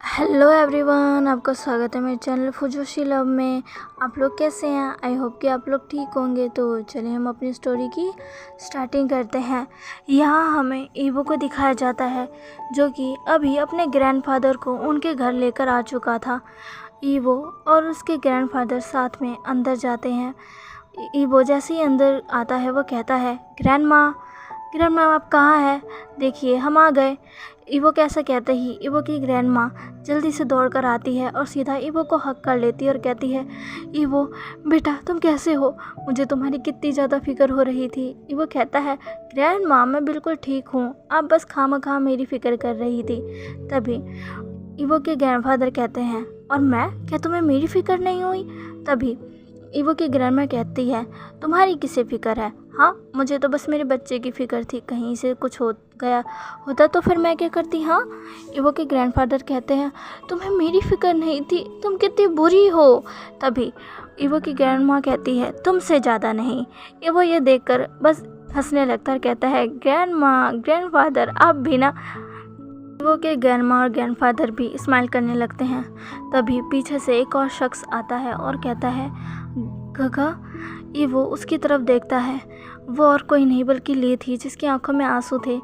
Hello everyone, आपका स्वागत है मेरे चैनल फुजोशी लव में। आप लोग कैसे हैं? आई होप कि आप लोग ठीक होंगे। तो चलिए हम अपनी स्टोरी की स्टार्टिंग करते हैं। यहाँ हमें ईवो को दिखाया जाता है जो कि अभी अपने ग्रैंडफादर को उनके घर लेकर आ चुका था। ईवो और उसके ग्रैंडफादर साथ में अंदर जाते हैं। ईवो जैसे ही अंदर आता है वो कहता है, ग्रैंड माँ आप कहाँ हैं? देखिए हम आ गए। ईवो कैसा कहते ही ईवो की ग्रैंड माँ जल्दी से दौड़ कर आती है और सीधा ईवो को हक कर लेती है और कहती है, ईवो बेटा तुम कैसे हो? मुझे तुम्हारी कितनी ज़्यादा फिक्र हो रही थी। ईवो कहता है, ग्रैंड माँ मैं बिल्कुल ठीक हूँ, आप बस खामखा मेरी फिक्र कर रही थी। तभी ईवो के ग्रैंडफादर कहते हैं, और मैं क्या तुम्हें मेरी फिक्र नहीं हुई? तभी ईवो की ग्रैंडमा कहती है, तुम्हारी किससे फिक्र है? हाँ मुझे तो बस मेरे बच्चे की फ़िक्र थी, कहीं से कुछ हो गया होता तो फिर मैं क्या करती। हाँ ईवो के ग्रैंडफादर कहते हैं, तुम्हें मेरी फ़िक्र नहीं थी, तुम कितनी बुरी हो। तभी ईवो की ग्रैंडमा कहती है, तुमसे ज़्यादा नहीं। ईवो ये देखकर बस हंसने लगता है और कहता है, ग्रैंडमा ग्रैंडफादर आप भी ना। ईवो के ग्रैंडमा और ग्रैंडफादर भी स्माइल करने लगते हैं। तभी पीछे से एक और शख्स आता है और कहता है, गगा। ईवो उसकी तरफ देखता है, वो और कोई नहीं बल्कि ली थी जिसकी आंखों में आंसू थे।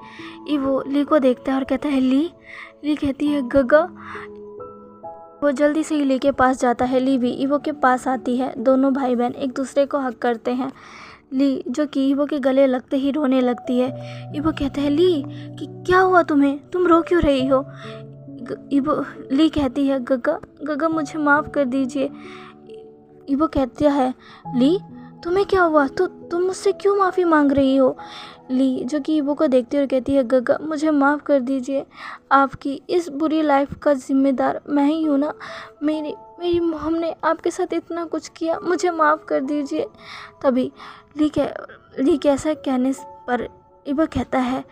ईवो ली को देखता है और कहता है, ली कहती है, गगा। वो जल्दी से ली के पास जाता है। ली भी ईवो के पास आती है। दोनों भाई बहन एक दूसरे को हक करते हैं। ली जो कि ईवो के गले लगते ही रोने लगती है। ईवो कहता है, ली कि क्या हुआ तुम्हें, तुम रो क्यों रही हो? ईवो ली कहती है, गगा मुझे माफ़ कर दीजिए। ईवो कहता है, ली तुम्हें क्या हुआ? तुम मुझसे क्यों माफ़ी मांग रही हो? ली जो कि ईवो को देखती हुए कहती है, गगा मुझे माफ़ कर दीजिए, आपकी इस बुरी लाइफ का जिम्मेदार मैं ही हूँ ना। मेरी मॉम ने आपके साथ इतना कुछ किया, मुझे माफ़ कर दीजिए। तभी ली कैसा कहने पर ईवो कहता है,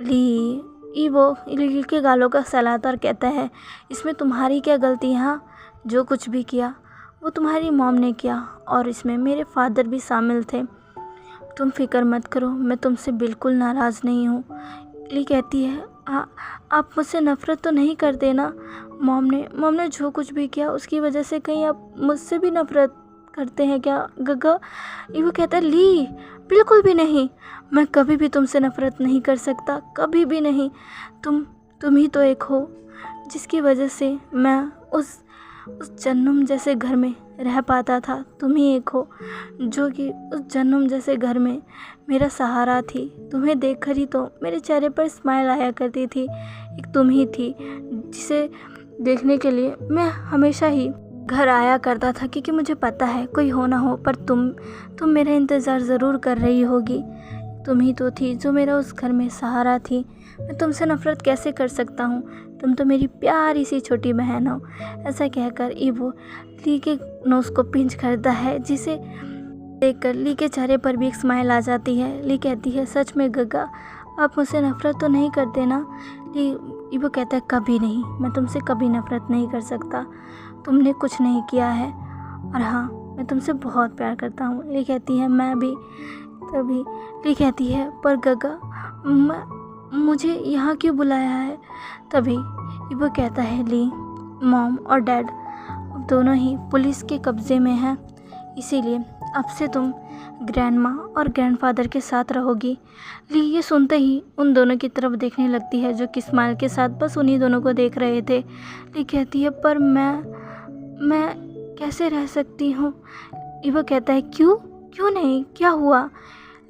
ईवो ली के गालों का सहलाता और कहता है, इसमें तुम्हारी क्या गलती है? हाँ जो कुछ भी किया वो तुम्हारी मॉम ने किया और इसमें मेरे फादर भी शामिल थे। तुम फिक्र मत करो, मैं तुमसे बिल्कुल नाराज़ नहीं हूँ। ली कहती है, आप मुझसे नफ़रत तो नहीं करते ना? मॉम ने जो कुछ भी किया उसकी वजह से कहीं आप मुझसे भी नफ़रत करते हैं क्या गगा? ईवो कहता है, ली बिल्कुल भी नहीं, मैं कभी भी तुमसे नफ़रत नहीं कर सकता, कभी भी नहीं। तुम ही तो एक हो जिसकी वजह से मैं उस जन्नम जैसे घर में रह पाता था। तुम ही एक हो जो कि उस जन्नम जैसे घर में मेरा सहारा थी। तुम्हें देखकर ही तो मेरे चेहरे पर स्माइल आया करती थी। एक तुम ही थी जिसे देखने के लिए मैं हमेशा ही घर आया करता था, क्योंकि मुझे पता है कोई हो ना हो पर तुम मेरा इंतज़ार ज़रूर कर रही होगी। तुम ही तो थी जो मेरा उस घर में सहारा थी। मैं तुमसे नफ़रत कैसे कर सकता हूँ? तुम तो मेरी प्यारी सी छोटी बहन हो। ऐसा कहकर ईवो ली के नोज़ को पिंच करता है, जिसे देखकर ली के चेहरे पर भी एक स्माइल आ जाती है। ली कहती है, सच में गगा आप मुझसे नफ़रत तो नहीं करते ना? ईवो कहता है, कभी नहीं, मैं तुमसे कभी नफ़रत नहीं कर सकता। तुमने कुछ नहीं किया है और हाँ मैं तुमसे बहुत प्यार करता हूँ। ली कहती है, मैं भी। तभी ली कहती है, पर गगा मुझे यहाँ क्यों बुलाया है? तभी ईवो कहता है, ली मॉम और डैड दोनों ही पुलिस के कब्ज़े में हैं, इसीलिए अब से तुम ग्रैंडमा और ग्रैंडफादर के साथ रहोगी। ली ये सुनते ही उन दोनों की तरफ देखने लगती है जो कि स्माइल के साथ बस उन्हीं दोनों को देख रहे थे। ली कहती है, पर मैं कैसे रह सकती हूँ? ईवो कहता है, क्यों नहीं, क्या हुआ?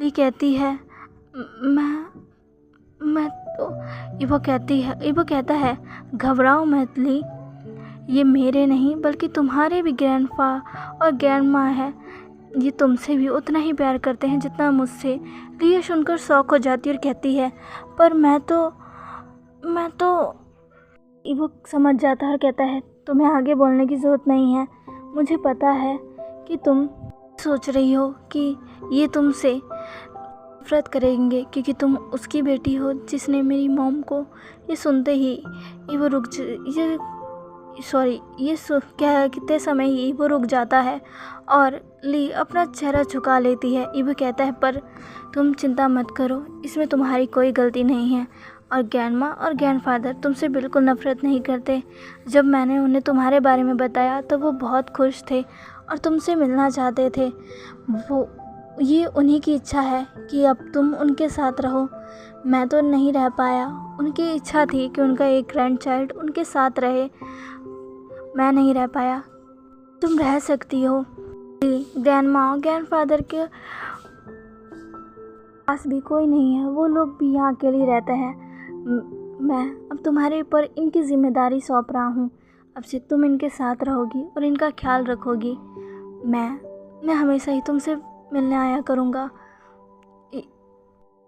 ली कहती है, मैं तो ईवो कहता है, घबराओ मत ली, ये मेरे नहीं बल्कि तुम्हारे भी ग्रैंडपा और ग्रैंडमा है। ये तुमसे भी उतना ही प्यार करते हैं जितना मुझसे। ली ये सुनकर शॉक हो जाती है और कहती है, पर मैं तो ईवो समझ जाता है और कहता है, तुम्हें आगे बोलने की ज़रूरत नहीं है। मुझे पता है कि तुम सोच रही हो कि ये तुमसे नफरत करेंगे क्योंकि तुम उसकी बेटी हो जिसने मेरी मॉम को। ये सुनते ही ईवो कितने समय ही ईवो रुक जाता है और ली अपना चेहरा झुका लेती है। ईवो कहता है, पर तुम चिंता मत करो, इसमें तुम्हारी कोई गलती नहीं है और ग्रैंडमा और ग्रैंडफादर तुमसे बिल्कुल नफ़रत नहीं करते। जब मैंने उन्हें तुम्हारे बारे में बताया तो वो बहुत खुश थे और तुमसे मिलना चाहते थे। वो ये उन्हीं की इच्छा है कि अब तुम उनके साथ रहो। मैं तो नहीं रह पाया। उनकी इच्छा थी कि उनका एक ग्रैंड चाइल्ड उनके साथ रहे। मैं नहीं रह पाया। तुम रह सकती हो। ग्रैंडमा और ग्रैंडफादर के पास भी कोई नहीं है, वो लोग भी यहाँ अकेले रहते हैं। मैं अब तुम्हारे ऊपर इनकी जिम्मेदारी सौंप रहा हूँ। अब से तुम इनके साथ रहोगी और इनका ख्याल रखोगी। मैं हमेशा ही तुमसे मिलने आया करूँगा।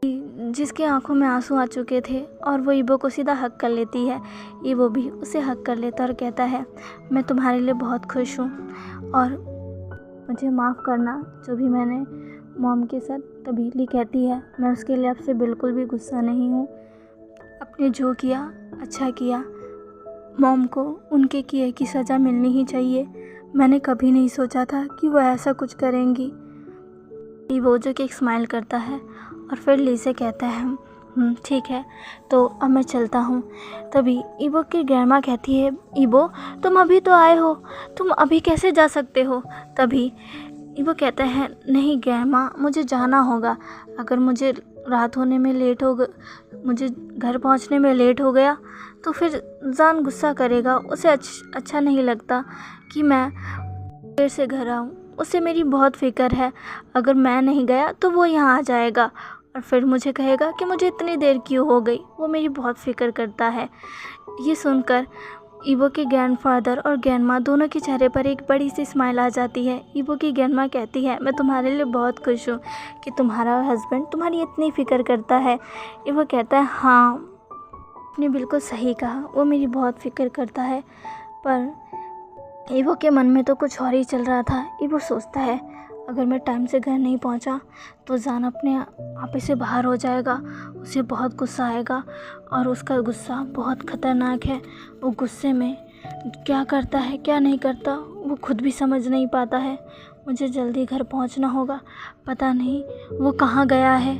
जिसके आंखों में आंसू आ चुके थे और वो ईबो को सीधा हक कर लेती है। ईबो भी उसे हक कर लेता और कहता है, मैं तुम्हारे लिए बहुत खुश हूँ और मुझे माफ़ करना जो भी मैंने मॉम के साथ तब्दीली कहती है। मैं उसके लिए आपसे बिल्कुल भी गुस्सा नहीं हूँ। आपने जो किया अच्छा किया। मॉम को उनके किए की सज़ा मिलनी ही चाहिए। मैंने कभी नहीं सोचा था कि वो ऐसा कुछ करेंगी। ईबो जो कि एक स्माइल करता है और फिर ली से कहता है, ठीक है तो अब मैं चलता हूँ। तभी ईबो की ग्रैंडमा कहती है, ईबो तुम अभी तो आए हो, तुम अभी कैसे जा सकते हो। तभी ईबो कहता है, नहीं ग्रैंडमा मुझे जाना होगा। अगर मुझे रात होने में लेट हो मुझे घर पहुँचने में लेट हो गया तो फिर जान गुस्सा करेगा। उसे अच्छा नहीं लगता कि मैं देर से घर आऊँ। उसे मेरी बहुत फ़िक्र है। अगर मैं नहीं गया तो वो यहाँ आ जाएगा और फिर मुझे कहेगा कि मुझे इतनी देर क्यों हो गई। वो मेरी बहुत फ़िक्र करता है। ये सुनकर ईबो के ग्रैंडफादर और ग्रैंडमा दोनों के चेहरे पर एक बड़ी सी स्माइल आ जाती है। ईबो की ग्रैंडमा कहती है, मैं तुम्हारे लिए बहुत खुश हूँ कि तुम्हारा हस्बैंड तुम्हारी इतनी फ़िक्र करता है। ईबो कहता है, हाँ आपने बिल्कुल सही कहा, वो मेरी बहुत फ़िक्र करता है। पर ईबो के मन में तो कुछ और ही चल रहा था। ईबो सोचता है, अगर मैं टाइम से घर नहीं पहुंचा तो जान अपने आपे से बाहर हो जाएगा। उसे बहुत गुस्सा आएगा और उसका गुस्सा बहुत ख़तरनाक है। वो गुस्से में क्या करता है क्या नहीं करता वो खुद भी समझ नहीं पाता है। मुझे जल्दी घर पहुंचना होगा। पता नहीं वो कहाँ गया है,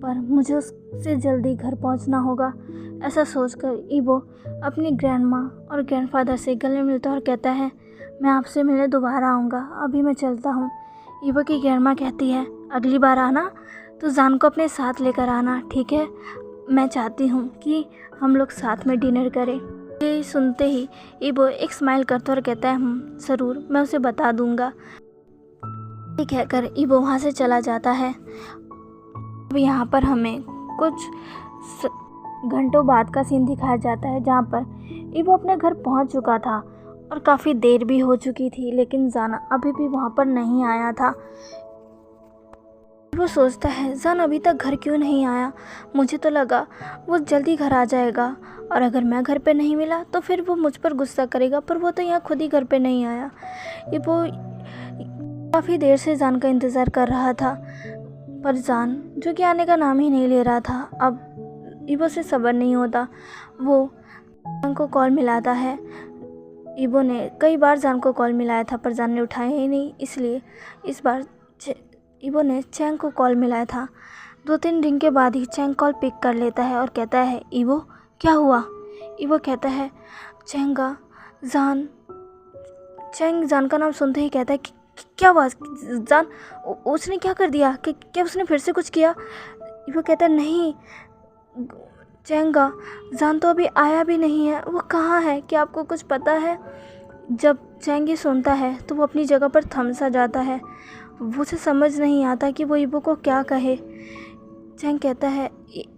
पर मुझे उससे जल्दी घर पहुंचना होगा। ऐसा सोचकर ईबो अपनी ग्रैंडमा और ग्रैंडफादर से गले मिलता और कहता है, मैं आपसे मिलने दोबारा आऊँगा, अभी मैं चलता हूँ। ईबो की ग्रैंडमा कहती है, अगली बार आना तो जान को अपने साथ लेकर आना, ठीक है। मैं चाहती हूँ कि हम लोग साथ में डिनर करें। ये सुनते ही ईबो एक स्माइल करता और कहता है, ज़रूर मैं उसे बता दूँगा। ये कहकर ईबो वहाँ से चला जाता है। अब यहाँ पर हमें कुछ घंटों बाद का सीन दिखाया जाता है, जहाँ पर ईबो अपने घर पहुँच चुका था और काफ़ी देर भी हो चुकी थी, लेकिन जान अभी भी वहाँ पर नहीं आया था। वो सोचता है, जान अभी तक घर क्यों नहीं आया। मुझे तो लगा वो जल्दी घर आ जाएगा और अगर मैं घर पे नहीं मिला तो फिर वो मुझ पर गुस्सा करेगा, पर वो तो यहाँ खुद ही घर पे नहीं आया। ये वो काफ़ी देर से जान का इंतज़ार कर रहा था, पर जान जो कि आने का नाम ही नहीं ले रहा था। अब ईबो से सब्र नहीं होता। वो जान को कॉल मिलाता है। ईबो ने कई बार जान को कॉल मिलाया था पर जान ने उठाया ही नहीं, इसलिए इस बार ईबो ने चैंग को कॉल मिलाया था। 2-3 दिन के बाद ही चैंग कॉल पिक कर लेता है और कहता है, ईबो क्या हुआ। ईबो कहता है, चैंगा जान। चैंग जान का नाम सुनते ही कहता है, क्या हुआ जान, उसने क्या कर दिया, क्या उसने फिर से कुछ किया। ईबो कहता है, नहीं चैंगा, जान तो अभी आया भी नहीं है। वो कहाँ है, क्या आपको कुछ पता है। जब चैंग ये सुनता है तो वो अपनी जगह पर थम सा जाता है। वो उसे समझ नहीं आता कि वो ईबो को क्या कहे। चैंग कहता है,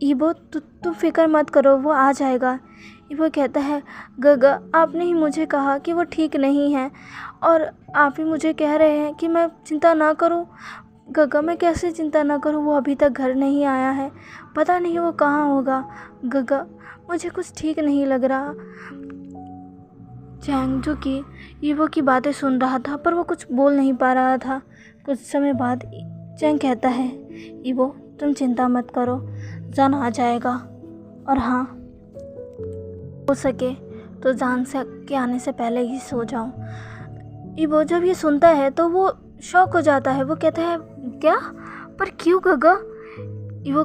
ईबो तुम फिक्र मत करो, वो आ जाएगा। ईबो कहता है, गगा आपने ही मुझे कहा कि वो ठीक नहीं है और आप ही मुझे कह रहे हैं कि मैं चिंता ना करूं। गगा मैं कैसे चिंता ना करूं, वो अभी तक घर नहीं आया है, पता नहीं वो कहाँ होगा। गगा मुझे कुछ ठीक नहीं लग रहा। चैंग जो कि ईबो की बातें सुन रहा था पर वो कुछ बोल नहीं पा रहा था। कुछ समय बाद चैंग कहता है, ईबो तुम चिंता मत करो, जान आ जाएगा और हाँ हो सके तो जान से के आने से पहले ही सो जाऊँ। ईबो जब ये सुनता है तो वो शॉक हो जाता है। वो कहता है, क्या, पर क्यों गगा। ईबो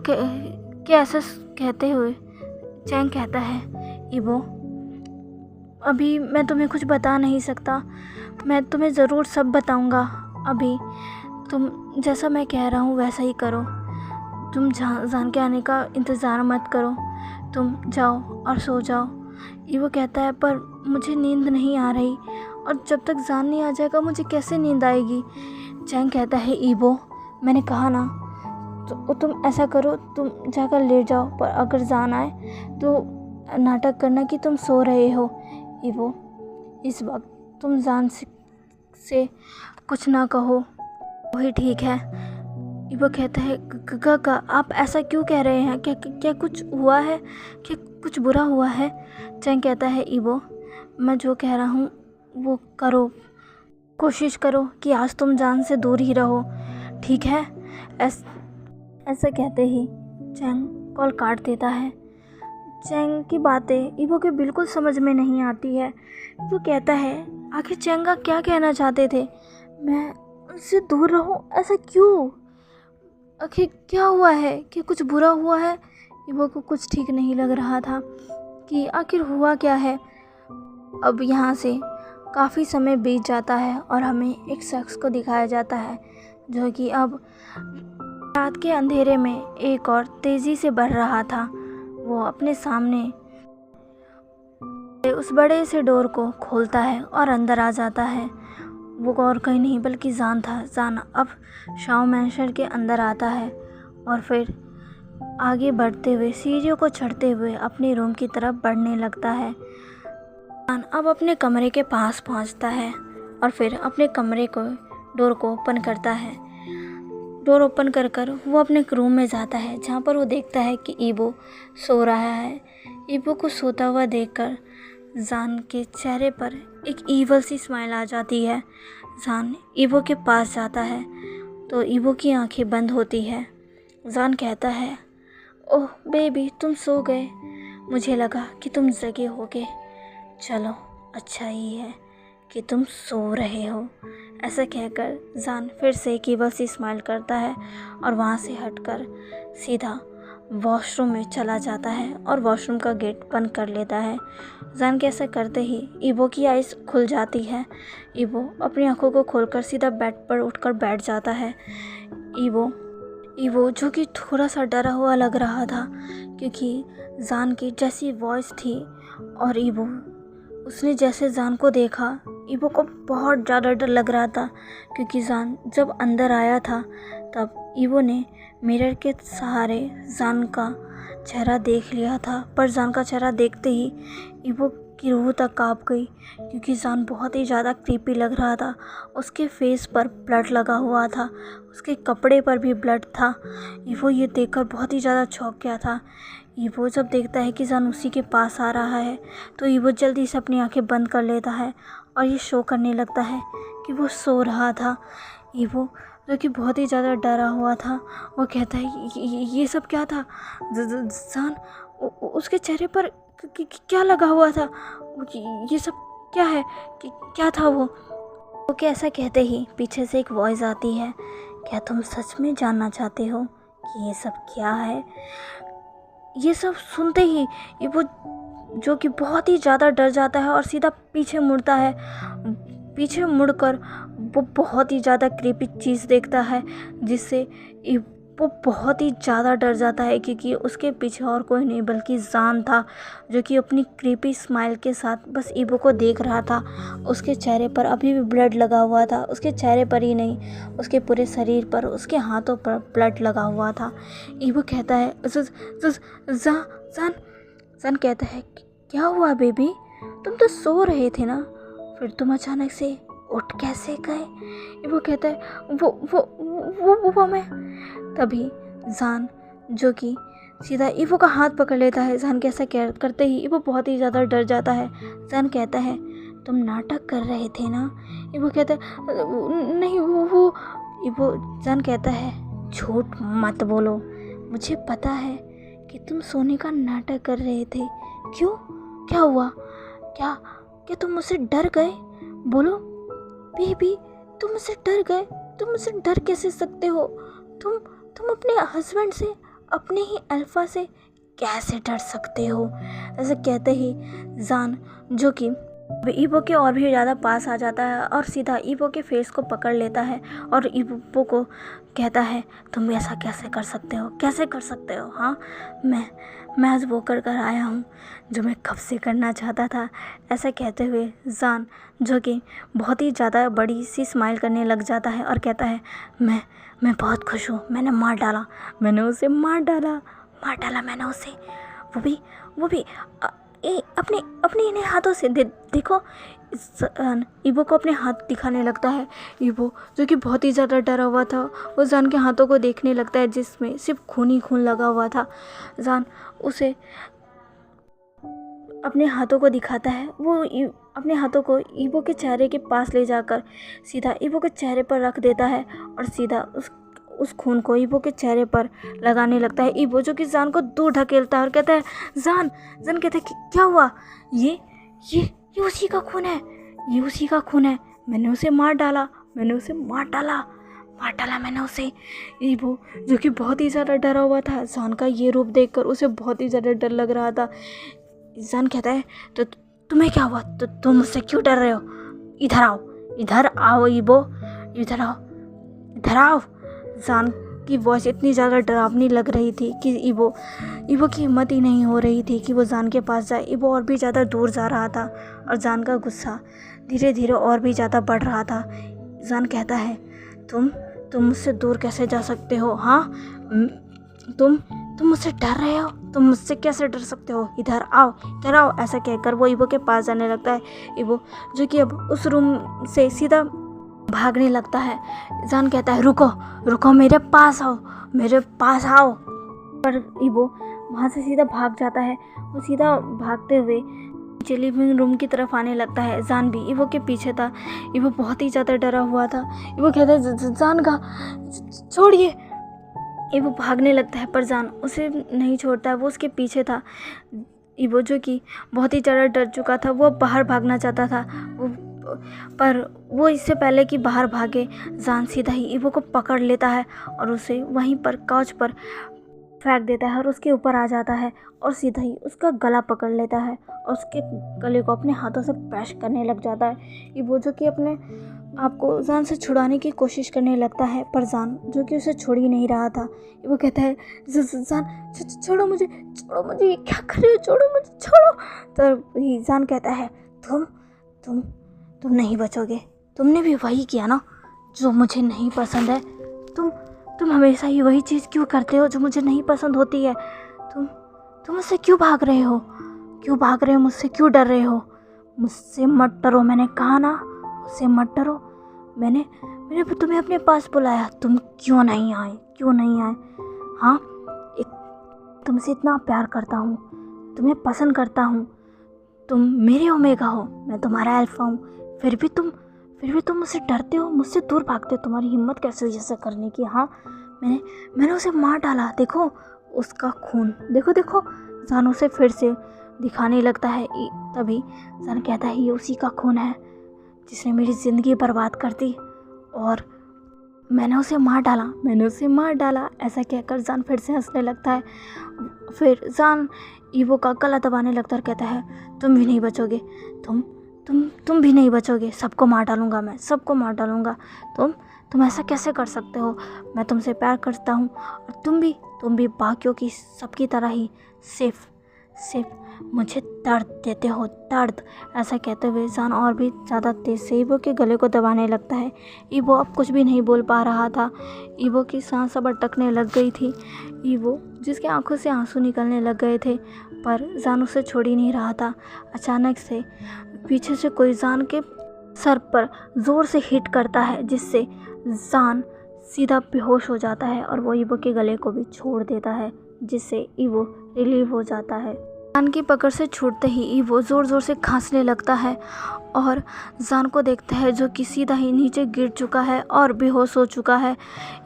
कि ऐसा कहते हुए चैंग कहता है, ईबो अभी मैं तुम्हें कुछ बता नहीं सकता, मैं तुम्हें ज़रूर सब बताऊंगा। अभी तुम जैसा मैं कह रहा हूँ वैसा ही करो, तुम जान के आने का इंतज़ार मत करो, तुम जाओ और सो जाओ। ईबो कहता है, पर मुझे नींद नहीं आ रही, और जब तक जान नहीं आ जाएगा मुझे कैसे नींद आएगी। चैंग कहता है, ईबो मैंने कहा ना, तो तुम ऐसा करो, तुम जाकर लेट जाओ, पर अगर जान आए तो नाटक करना कि तुम सो रहे हो। ईबो इस वक्त तुम जान से कुछ ना कहो, वही ठीक है। ईबो कहता है, काका आप ऐसा क्यों कह रहे हैं, क्या कुछ हुआ है, क्या कुछ बुरा हुआ है? चैंग कहता है, ईबो मैं जो कह रहा हूँ वो करो, कोशिश करो कि आज तुम जान से दूर ही रहो, ठीक है? ऐसा कहते ही चैंग कॉल काट देता है। चैंग की बातें ईबो के बिल्कुल समझ में नहीं आती है। वो कहता है, आखिर चैंगा क्या कहना चाहते थे, मैं उनसे दूर रहूं, ऐसा क्यों? आखिर क्या हुआ है, क्या कुछ बुरा हुआ है? ईबो को कुछ ठीक नहीं लग रहा था कि आखिर हुआ क्या है। अब यहाँ से काफ़ी समय बीत जाता है और हमें एक शख्स को दिखाया जाता है जो कि अब रात के अंधेरे में एक और तेज़ी से बढ़ रहा था। वो अपने सामने उस बड़े से डोर को खोलता है और अंदर आ जाता है। वो और कहीं नहीं बल्कि जान था। जान अब शाओ मैंशन के अंदर आता है और फिर आगे बढ़ते हुए सीढ़ियों को चढ़ते हुए अपने रूम की तरफ बढ़ने लगता है। जान अब अपने कमरे के पास पहुंचता है और फिर अपने कमरे को डोर को ओपन करता है। डोर ओपन कर वो अपने रूम में जाता है, जहाँ पर वो देखता है कि ईबो सो रहा है। ईबो को सोता हुआ देखकर जान के चेहरे पर एक ईवल सी स्माइल आ जाती है। जान ईबो के पास जाता है तो ईबो की आंखें बंद होती है। जान कहता है, ओह बेबी तुम सो गए, मुझे लगा कि तुम जगे होगे। चलो अच्छा ही है कि तुम सो रहे हो। ऐसा कहकर जान फिर से एक ईवल सी स्माइल करता है और वहाँ से हटकर सीधा वॉशरूम में चला जाता है और वॉशरूम का गेट बंद कर लेता है। जान के ऐसा करते ही ईबो की आइज़ खुल जाती है। ईबो अपनी आंखों को खोलकर सीधा बेड पर उठकर बैठ जाता है। ईबो जो कि थोड़ा सा डरा हुआ लग रहा था, क्योंकि जान की जैसी वॉइस थी और ईबो उसने जैसे जान को देखा, ईबो को बहुत ज़्यादा डर लग रहा था, क्योंकि जान जब अंदर आया था तब ईबो ने मिरर के सहारे जान का चेहरा देख लिया था। पर जान का चेहरा देखते ही ईबो की रूह तक काँप गई, क्योंकि जान बहुत ही ज़्यादा क्रीपी लग रहा था। उसके फेस पर ब्लड लगा हुआ था, उसके कपड़े पर भी ब्लड था। ईबो ये देखकर बहुत ही ज़्यादा चौंक गया था। ईबो जब देखता है कि जान उसी के पास आ रहा है तो ईबो जल्दी से अपनी आंखें बंद कर लेता है और ये शो करने लगता है कि वो सो रहा था। ईबो जो कि बहुत ही ज़्यादा डरा हुआ था, वो कहता है, ये सब क्या था? जान उसके चेहरे पर क्या लगा हुआ था? ये सब क्या है? क्या था वो? ओके ऐसा कहते ही पीछे से एक वॉइस आती है, क्या तुम सच में जानना चाहते हो कि ये सब क्या है? ये सब सुनते ही वो जो कि बहुत ही ज़्यादा डर जाता है और सीधा पीछे मुड़ता है। पीछे मुड़कर वो बहुत ही ज़्यादा क्रीपी चीज़ देखता है, जिससे वो बहुत ही ज़्यादा डर जाता है, क्योंकि उसके पीछे और कोई नहीं बल्कि जान था, जो कि अपनी क्रीपी स्माइल के साथ बस ईबो को देख रहा था। उसके चेहरे पर अभी भी ब्लड लगा हुआ था, उसके चेहरे पर ही नहीं, उसके पूरे शरीर पर, उसके हाथों पर ब्लड लगा हुआ था। ईबो कहता है, जान कहता है, क्या हुआ बेबी, तुम तो सो रहे थे ना, फिर तुम अचानक से उठ कैसे गए? वो कहता है, वो मैं। तभी जान जो कि सीधा ईवो का हाथ पकड़ लेता है। जान के ऐसा करते ही ईवो बहुत ही ज़्यादा डर जाता है। जान कहता है, तुम नाटक कर रहे थे ना? ईवो कहता है, नहीं वो ईवो। जान कहता है, झूठ मत बोलो, मुझे पता है कि तुम सोने का नाटक कर रहे थे। क्यों, क्या हुआ? क्या तुम मुझसे डर गए? बोलो बेबी, तुम मुझसे डर गए? तुम मुझसे डर कैसे सकते हो? तुम अपने हस्बैंड से अपने ही अल्फा से कैसे डर सकते हो? ऐसे कहते ही जान, जो कि ईवो के और भी ज़्यादा पास आ जाता है और सीधा ईवो के फेस को पकड़ लेता है और ईवो को कहता है, तुम ऐसा कैसे कर सकते हो, कैसे कर सकते हो? हाँ, मैं आज वो कर कर आया हूँ जो मैं कब से करना चाहता था। ऐसा कहते हुए जान, जो कि बहुत ही ज़्यादा बड़ी सी स्माइल करने लग जाता है और कहता है, मैं बहुत खुश हूँ, मैंने उसे मार डाला मैंने उसे, वो भी अपने इन्हें हाथों से। देखो, ईवो को अपने हाथ दिखाने लगता है। ईवो, जो कि बहुत ही ज़्यादा डरा हुआ था, वो जान के हाथों को देखने लगता है जिसमें सिर्फ खून ही खून लगा हुआ था। जान उसे अपने हाथों को दिखाता है। वो अपने हाथों को ईवो के चेहरे के पास ले जाकर सीधा ईवो के चेहरे पर रख देता है और सीधा उस खून को ईवो के चेहरे पर लगाने लगता है। ईवो, जो कि जान को दूर ढकेलता है और कहता है, जान कहता है कि क्या हुआ? ये उसी का खून है, मैंने उसे मार डाला मैंने उसे। ईवो, जो कि बहुत ही ज़्यादा डरा हुआ था, जान का ये रूप देखकर उसे बहुत ही ज़्यादा डर लग रहा था। जान कहता है, तो तुम्हें क्या हुआ? तो तुम मुझसे क्यों डर रहे हो? इधर आओ ईवो, इधर आओ। जान की वॉइस इतनी ज़्यादा डरावनी लग रही थी कि ईवो की हिम्मत ही नहीं हो रही थी कि वो जान के पास जाए। ईवो और भी ज़्यादा दूर जा रहा था और जान का गुस्सा धीरे धीरे और भी ज़्यादा बढ़ रहा था। जान कहता है, तुम मुझसे दूर कैसे जा सकते हो? हाँ, तुम मुझसे डर रहे हो? तुम मुझसे कैसे डर सकते हो? इधर आओ। ऐसा कहकर वो ईवो के पास जाने लगता है। ईवो, जो कि अब उस रूम से सीधा भागने लगता है। जान कहता है, रुको, मेरे पास आओ। पर ईवो वहाँ से सीधा भाग जाता है। वो सीधा भागते हुए लिविंग रूम की तरफ आने लगता है। जान भी ईवो के पीछे था। ईवो बहुत ही ज़्यादा डरा हुआ था। ईवो कहता है, जान का छोड़िए। ईवो भागने लगता है पर जान उसे नहीं छोड़ता है, वो उसके पीछे था। ईवो, जो कि बहुत ही ज़्यादा डर चुका था, वो बाहर भागना चाहता था, पर वो इससे पहले कि बाहर भागे, जान सीधा ही ईवो को पकड़ लेता है और उसे वहीं पर कांच पर फेंक देता है और उसके ऊपर आ जाता है और सीधा ही उसका गला पकड़ लेता है और उसके गले को अपने हाथों से पैश करने लग जाता है। ईवो, जो कि अपने आप को जान से छुड़ाने की कोशिश करने लगता है पर जान, जो कि उसे छोड़ ही नहीं रहा था। ईवो कहता है, जान छोड़ो मुझे, क्या कर रहे हो? छोड़ो। तो जान कहता है, तुम नहीं बचोगे। तुमने भी वही किया ना जो मुझे नहीं पसंद है। तुम हमेशा ही वही चीज़ क्यों करते हो जो मुझे नहीं पसंद होती है? तुम मुझसे क्यों भाग रहे हो? मुझसे क्यों डर रहे हो? मुझसे मत डरो, मैंने कहा ना, मुझसे मत डरो। मैंने तुम्हें अपने पास बुलाया, तुम क्यों नहीं आए? हाँ, तुमसे इतना प्यार करता हूँ, तुम्हें पसंद करता हूँ, तुम मेरे ओमेगा हो, मैं तुम्हारा अल्फा हूँ, फिर भी तुम मुझसे डरते हो, मुझसे दूर भागते हो। तुम्हारी हिम्मत कैसे हुई ऐसा करने की? हाँ, मैंने उसे मार डाला, देखो उसका खून, देखो। जान उसे फिर से दिखाने लगता है। तभी जान कहता है, ये उसी का खून है जिसने मेरी ज़िंदगी बर्बाद कर दी और मैंने उसे मार डाला। ऐसा कहकर जान फिर से हंसने लगता है। फिर जान ईवो का गला दबाने लगता है और कहता है, तुम भी नहीं बचोगे, तुम भी नहीं बचोगे, सबको मार डालूंगा। तुम ऐसा कैसे कर सकते हो? मैं तुमसे प्यार करता हूँ और तुम भी बाकियों की सबकी तरह ही सिर्फ मुझे दर्द देते हो, दर्द। ऐसा कहते हुए जान और भी ज़्यादा तेज़ से ईवो के गले को दबाने लगता है। ईवो अब कुछ भी नहीं बोल पा रहा था। ईवो की सांस अब अटकने लग गई थी। ईवो, जिसकी आंखों से आंसू निकलने लग गए थे, पर जान उसे छोड़ ही नहीं रहा था। अचानक से पीछे से कोई जान के सर पर ज़ोर से हिट करता है, जिससे जान सीधा बेहोश हो जाता है और वो ईवो के गले को भी छोड़ देता है, जिससे ईवो रिलीव हो जाता है। जान की पकड़ से छूटते ही ईवो ज़ोर ज़ोर से खांसने लगता है और जान को देखता है, जो कि सीधा ही नीचे गिर चुका है और बेहोश हो चुका है।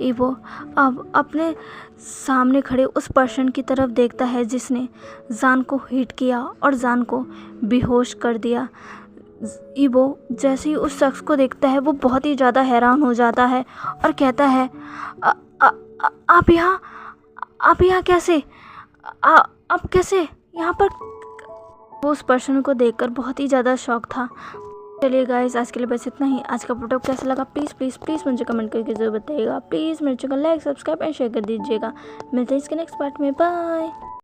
ईवो अब अपने सामने खड़े उस पर्सन की तरफ देखता है जिसने जान को हिट किया और जान को बेहोश कर दिया। ईवो जैसे ही उस शख्स को देखता है, वो बहुत ही ज़्यादा हैरान हो जाता है और कहता है, आप आप यहाँ कैसे? आप कैसे यहाँ पर? वो उस पर्सन को देखकर बहुत ही ज़्यादा शॉक था। चलिए गाइस, आज के लिए बस इतना ही। आज का प्रोडक्ट कैसा लगा प्लीज़ प्लीज़ प्लीज़ मुझे कमेंट करके ज़रूर बताइएगा। प्लीज़ मेरे चैनल को लाइक सब्सक्राइब एंड शेयर कर दीजिएगा। मिलते हैं इसके नेक्स्ट पार्ट में। बाय।